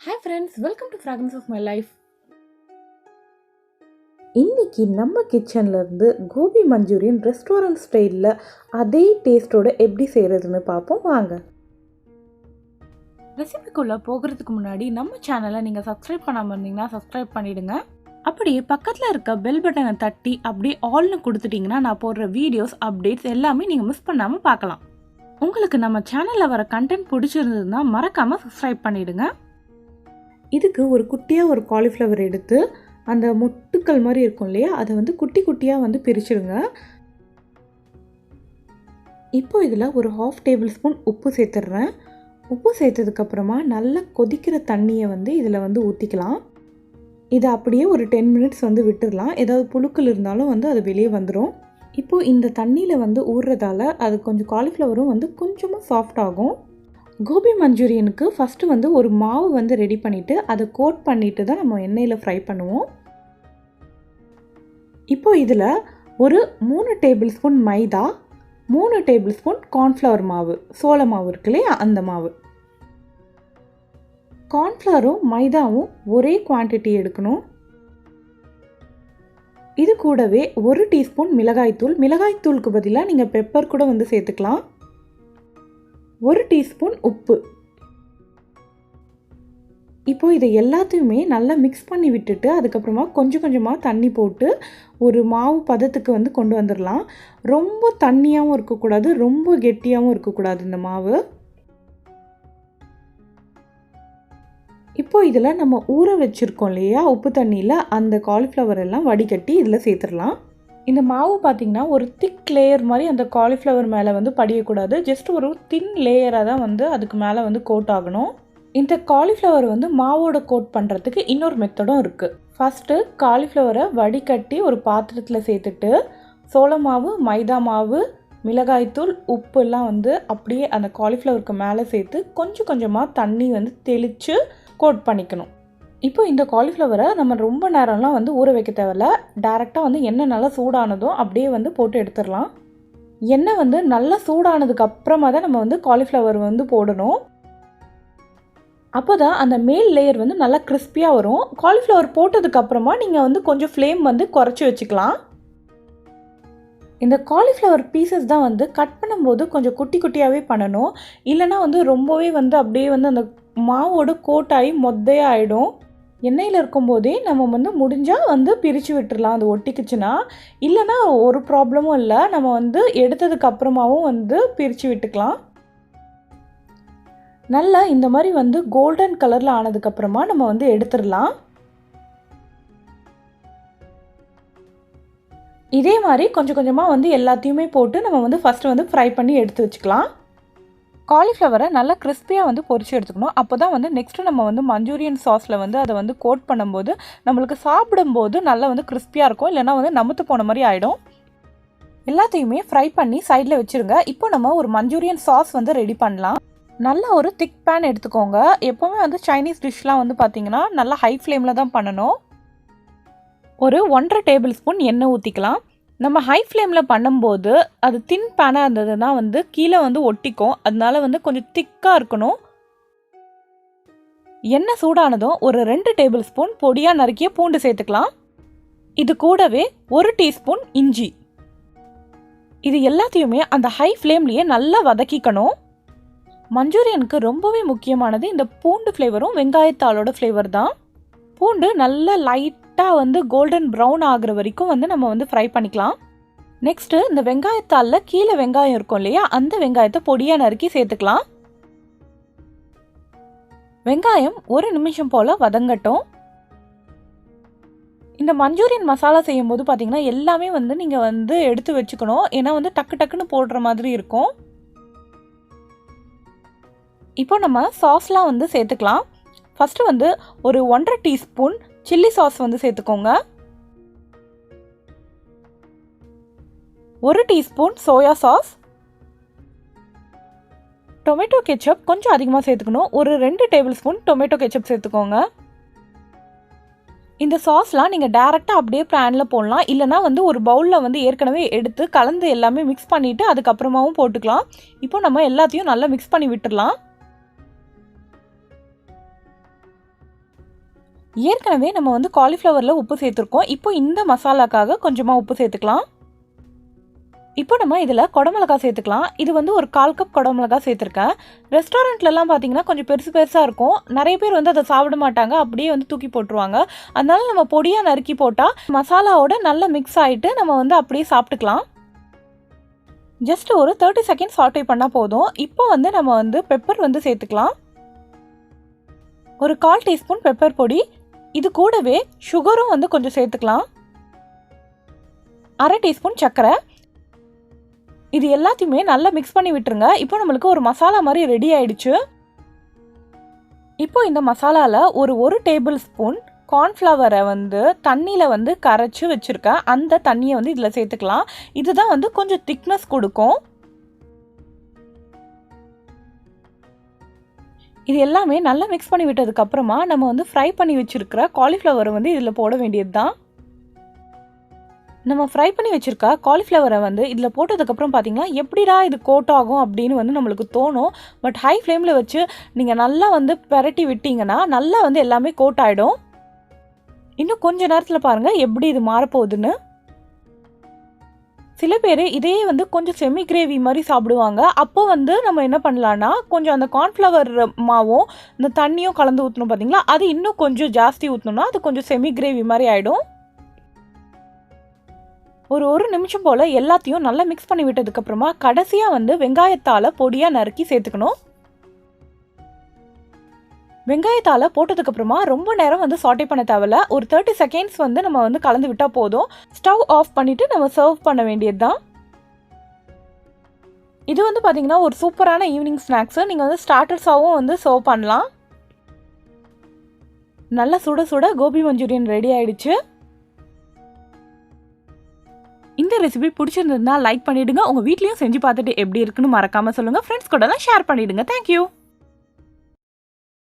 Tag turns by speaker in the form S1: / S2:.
S1: Hi friends, welcome to Fragrance of My Life.
S2: இன்னைக்கு நம்ம கிச்சன்ல இருந்து கோபி மஞ்சூரியன் ரெஸ்டாரண்ட் ஸ்டைலில் அதே டேஸ்ட்டோட எப்படி செய்கிறதுன்னு பார்ப்போம் வாங்க.
S1: ரெசிபிக்குள்ளே போகிறதுக்கு முன்னாடி நம்ம சேனலை நீங்கள் சப்ஸ்கிரைப் பண்ணாமல் இருந்தீங்கன்னா சப்ஸ்கிரைப் பண்ணிவிடுங்க. அப்படியே பக்கத்தில் இருக்க பெல் பட்டனை தட்டி அப்படியே ஆல்னு கொடுத்துட்டிங்கன்னா நான் போடுற வீடியோஸ் அப்டேட்ஸ் எல்லாமே நீங்கள் மிஸ் பண்ணாமல் பார்க்கலாம். உங்களுக்கு நம்ம சேனலில் வர கண்டென்ட் பிடிச்சிருந்ததுன்னா மறக்காமல் சப்ஸ்கிரைப் பண்ணிவிடுங்க.
S2: இதுக்கு ஒரு குட்டியாக ஒரு காலிஃப்ளவர் எடுத்து அந்த மொட்டுக்கள் மாதிரி இருக்கும் இல்லையா, அதை வந்து குட்டி குட்டியாக பிரிச்சுடுங்க. இப்போ இதில் ஒரு 1/2 டேபிள் ஸ்பூன் உப்பு சேர்த்துடுறேன். உப்பு சேர்த்ததுக்கப்புறமா நல்லா கொதிக்கிற தண்ணியை இதில் ஊற்றிக்கலாம். இதை அப்படியே ஒரு 10 மினிட்ஸ் விட்டுடலாம். ஏதாவது புழுக்கள் இருந்தாலும் அது வெளியே வந்துடும். இப்போது இந்த தண்ணியில் ஊறுறதால அது கொஞ்சம் காலிஃப்ளவரும் கொஞ்சமாக சாஃப்ட் ஆகும். கோபி மஞ்சூரியனுக்கு ஃபஸ்ட்டு ஒரு மாவு ரெடி பண்ணிவிட்டு அதை கோட் பண்ணிவிட்டு தான் நம்ம எண்ணெயில் ஃப்ரை பண்ணுவோம். இப்போ இதில் ஒரு 3 டேபிள் ஸ்பூன் மைதா, 3 டேபிள் ஸ்பூன் கார்ன்ஃப்ளவர் மாவு, சோள மாவு இருக்கு இல்லையா அந்த மாவு. கார்ன்ஃப்ளவரும் மைதாவும் ஒரே குவான்டிட்டி எடுக்கணும். இது கூடவே 1 டீஸ்பூன் மிளகாய்த்தூள், மிளகாய்த்தூளுக்கு பதிலாக நீங்கள் பெப்பர் கூட சேர்த்துக்கலாம். 1 டீஸ்பூன் உப்பு. இப்போ இதை எல்லாத்தையுமே நல்லா மிக்ஸ் பண்ணி விட்டுட்டு அதுக்கப்புறமா கொஞ்சம் கொஞ்சமாக தண்ணி போட்டு ஒரு மாவு பதத்துக்கு கொண்டு வந்துடலாம். ரொம்ப தண்ணியாகவும் இருக்கக்கூடாது, ரொம்ப கெட்டியாகவும் இருக்கக்கூடாது இந்த மாவு. இப்போ இதில் நம்ம ஊற வச்சுருக்கோம் இல்லையா உப்பு தண்ணியில், அந்த காலிஃப்ளவர் எல்லாம் வடிகட்டி இதில் சேர்த்துடலாம். இந்த மாவு பார்த்திங்கன்னா ஒரு திக் லேயர் மாதிரி அந்த காலிஃப்ளவர் மேலே படியக்கூடாது. ஜஸ்ட் ஒரு தின் லேயராக தான் அதுக்கு மேலே கோட் ஆகணும். இந்த காலிஃப்ளவர் மாவோட கோட் பண்ணுறதுக்கு இன்னொரு மெத்தடும் இருக்குது. ஃபஸ்ட்டு காலிஃப்ளவரை வடிகட்டி ஒரு பாத்திரத்தில் சேர்த்துட்டு சோள மாவு, மைதா மாவு, மிளகாய்த்தூள், உப்பு எல்லாம் அப்படியே அந்த காலிஃப்ளவருக்கு மேலே சேர்த்து கொஞ்சம் கொஞ்சமாக தண்ணி தெளித்து கோட் பண்ணிக்கணும். இப்போ இந்த காலிஃப்ளவரை நம்ம ரொம்ப நேரம்லாம் ஊற வைக்க தேவையில்ல. டேரெக்டாக எண்ணெய் நல்லா சூடானதும் அப்படியே போட்டு எடுத்துடலாம். எண்ணெய் நல்லா சூடானதுக்கு அப்புறமா தான் நம்ம காலிஃப்ளவர் போடணும். அப்போ தான் அந்த மேல் லேயர் நல்லா கிறிஸ்பியாக வரும். காலிஃப்ளவர் போட்டதுக்கப்புறமா நீங்கள் கொஞ்சம் ஃப்ளேம் குறைச்சி வச்சுக்கலாம். இந்த காலிஃப்ளவர் பீசஸ் தான் கட் பண்ணும்போது கொஞ்சம் குட்டி குட்டியாகவே பண்ணணும். இல்லைனா ரொம்பவே அப்படியே அந்த மாவோட கோட்டாகி மொத்தையாக ஆகிடும். எண்ணெயில் இருக்கும்போதே நம்ம முடிஞ்சால் பிரித்து விட்டுடலாம் அது ஒட்டிக்குச்சுன்னா. இல்லைனா ஒரு ப்ராப்ளமும் இல்லை, நம்ம எடுத்ததுக்கு அப்புறமாவும் பிரித்து விட்டுக்கலாம். நல்லா இந்த மாதிரி கோல்டன் கலரில் ஆனதுக்கப்புறமா நம்ம எடுத்துடலாம். இதே மாதிரி கொஞ்சம் கொஞ்சமாக எல்லாத்தையுமே போட்டு நம்ம ஃபஸ்ட்டு ஃப்ரை பண்ணி எடுத்து வச்சுக்கலாம். காலிஃப்ளவரை நல்லா கிறிஸ்பியாக பொரிச்சு எடுத்துக்கணும். அப்போ தான் நெக்ஸ்ட்டு நம்ம மஞ்சூரியன் சாஸில் அதை கோட் பண்ணும்போது நம்மளுக்கு சாப்பிடும்போது நல்லா கிறிஸ்பியாக இருக்கும். இல்லைனா நமுத்து போன மாதிரி ஆகிடும். எல்லாத்தையுமே ஃப்ரை பண்ணி சைடில் வச்சுருங்க. இப்போ நம்ம ஒரு மஞ்சூரியன் சாஸ் ரெடி பண்ணலாம். நல்லா ஒரு திக் பேன் எடுத்துக்கோங்க. எப்போவுமே சைனீஸ் டிஷ்லாம் பார்த்திங்கன்னா நல்லா ஹை ஃப்ளேமில் தான் பண்ணணும். ஒரு 1.5 டேபிள் ஸ்பூன் எண்ணெய் ஊற்றிக்கலாம். நம்ம ஹை ஃப்ளேமில் பண்ணும்போது அது தின் பேனாக இருந்ததுன்னா கீழே ஒட்டிக்கும். அதனால கொஞ்சம் திக்காக இருக்கணும். எண்ணெய் சூடானதும் ஒரு 2 டேபிள் ஸ்பூன் பொடியாக நறுக்கிய பூண்டு சேர்த்துக்கலாம். இது கூடவே 1 டீஸ்பூன் இஞ்சி. இது எல்லாத்தையுமே அந்த ஹை ஃப்ளேம்லேயே நல்லா வதக்கிக்கணும். மஞ்சூரியனுக்கு ரொம்பவே முக்கியமானது இந்த பூண்டு ஃப்ளேவரும் வெங்காயத்தாளோட ஃப்ளேவர் தான். பூண்டு நல்லா லைட்டாக கோல்டன் ப்ரௌன் ஆகிற வரைக்கும் நம்ம ஃப்ரை பண்ணிக்கலாம். நெக்ஸ்ட்டு இந்த வெங்காயத்தாளில் கீழே வெங்காயம் இருக்கும் இல்லையா, அந்த வெங்காயத்தை பொடியாக நறுக்கி சேர்த்துக்கலாம். வெங்காயம் 1 நிமிஷம் போல் வதங்கட்டும். இந்த மஞ்சூரியன் மசாலா செய்யும் போது பார்த்தீங்கன்னா எல்லாமே நீங்கள் எடுத்து வச்சுக்கணும். ஏன்னா டக்கு டக்குன்னு போடுற மாதிரி இருக்கும். இப்போ நம்ம சாஸ்லாம் சேர்த்துக்கலாம். ஃபஸ்ட்டு ஒரு 1.5 டீஸ்பூன் சில்லி சாஸ் சேர்த்துக்கோங்க. 1 teaspoon soya sauce, tomato ketchup கொஞ்சம் அதிகமாக சேர்த்துக்கணும். ஒரு 2 டேபிள் ஸ்பூன் டொமேட்டோ கெச்சப் சேர்த்துக்கோங்க. இந்த சாஸ்லாம் நீங்கள் டேரெக்டாக அப்படியே பேனில் போடலாம். இல்லைனா ஒரு பவுலில் ஏற்கனவே எடுத்து கலந்து எல்லாமே மிக்ஸ் பண்ணிவிட்டு அதுக்கப்புறமாவும் போட்டுக்கலாம். இப்போ நம்ம எல்லாத்தையும் நல்லா மிக்ஸ் பண்ணி விட்டுடலாம். ஏற்கனவே நம்ம வந்து காலிஃப்ளவரில் உப்பு சேர்த்துருக்கோம். இப்போ இந்த மசாலாக்காக கொஞ்சமாக உப்பு சேர்த்துக்கலாம். இப்போ நம்ம இதில் குடமிளகா சேர்த்துக்கலாம். இது வந்து ஒரு 1/4 கப் குடமிளகா சேர்த்துருக்கேன். ரெஸ்டாரண்ட்லலாம் பார்த்தீங்கன்னா கொஞ்சம் பெருசு பெருசாக இருக்கும். நிறைய பேர் வந்து அதை சாப்பிட மாட்டாங்க, அப்படியே வந்து தூக்கி போட்டுருவாங்க. அதனால நம்ம பொடியாக நறுக்கி போட்டால் மசாலாவோட நல்லா மிக்ஸ் ஆகிட்டு நம்ம வந்து அப்படியே சாப்பிட்டுக்கலாம். ஜஸ்ட் ஒரு 30 செகண்ட் சாட்டே பண்ணால் போதும். இப்போ வந்து நம்ம வந்து பெப்பர் வந்து சேர்த்துக்கலாம். ஒரு 1/4 டீஸ்பூன் பெப்பர் பொடி. இது கூடவே சுகரும் வந்து கொஞ்சம் சேர்த்துக்கலாம். 1/2 டீஸ்பூன் சர்க்கரை. இது எல்லாத்தையுமே நல்லா மிக்ஸ் பண்ணி விட்டுருங்க. இப்போ நம்மளுக்கு ஒரு மசாலா மாதிரி ரெடி ஆயிடுச்சு. இப்போ இந்த மசாலாவில் ஒரு டேபிள் ஸ்பூன் கார்ன்ஃப்ளவரை வந்து தண்ணியில் வந்து கரைச்சி வச்சுருக்கேன். அந்த தண்ணியை வந்து இதில் சேர்த்துக்கலாம். இதுதான் வந்து கொஞ்சம் திக்னஸ் கொடுக்கும். இது எல்லாமே நல்லா மிக்ஸ் பண்ணி விட்டதுக்கப்புறமா நம்ம வந்து ஃப்ரை பண்ணி வச்சுருக்கிற காலிஃப்ளவரை வந்து இதில் போட வேண்டியது தான். நம்ம ஃப்ரை பண்ணி வச்சுருக்க காலிஃப்ளவரை வந்து இதில் போட்டதுக்கப்புறம் பார்த்தீங்கன்னா எப்படிடா இது கோட் ஆகும் அப்படின்னு வந்து நம்மளுக்கு தோணும். பட் ஹை ஃப்ளேமில் வச்சு நீங்கள் நல்லா வந்து பெரட்டி விட்டிங்கன்னா நல்லா வந்து எல்லாமே கோட் ஆகிடும். இன்னும் கொஞ்சம் நேரத்தில் பாருங்கள் எப்படி இது மாறப்போகுதுன்னு. சில பேர் இதையே வந்து கொஞ்சம் செமி கிரேவி மாதிரி சாப்பிடுவாங்க. அப்போ வந்து நம்ம என்ன பண்ணலான்னா கொஞ்சம் அந்த கார்ன்ஃப்ளவர் மாவும் இந்த தண்ணியும் கலந்து ஊற்றணும் பார்த்தீங்களா, அது இன்னும் கொஞ்சம் ஜாஸ்தி ஊற்றணும்னா அது கொஞ்சம் செமி கிரேவி மாதிரி ஆகிடும். ஒரு நிமிஷம் போல் எல்லாத்தையும் நல்லா மிக்ஸ் பண்ணி விட்டதுக்கப்புறமா கடைசியாக வந்து வெங்காயத்தால் பொடியாக நறுக்கி சேர்த்துக்கணும். வெங்காயத்தால் போட்டதுக்கப்புறமா ரொம்ப நேரம் வந்து சாட்டே பண்ண தேவையில்ல. ஒரு 30 செகண்ட்ஸ் வந்து நம்ம வந்து கலந்து விட்டால் போதும். ஸ்டவ் ஆஃப் பண்ணிவிட்டு நம்ம சர்வ் பண்ண வேண்டியது தான். இது வந்து பார்த்திங்கன்னா ஒரு சூப்பரான ஈவினிங் ஸ்நாக்ஸு. நீங்கள் வந்து ஸ்டார்டர்ஸாகவும் வந்து சர்வ் பண்ணலாம். நல்லா சுட சுட கோபி மஞ்சூரியன் ரெடி ஆகிடுச்சு. இந்த ரெசிபி பிடிச்சிருந்ததுன்னா லைக் பண்ணிவிடுங்க. உங்கள் வீட்லேயும் செஞ்சு பார்த்துட்டு எப்படி இருக்குன்னு மறக்காமல் சொல்லுங்கள். ஃப்ரெண்ட்ஸ் கூடலாம் ஷேர் பண்ணிவிடுங்க. தேங்க்யூ.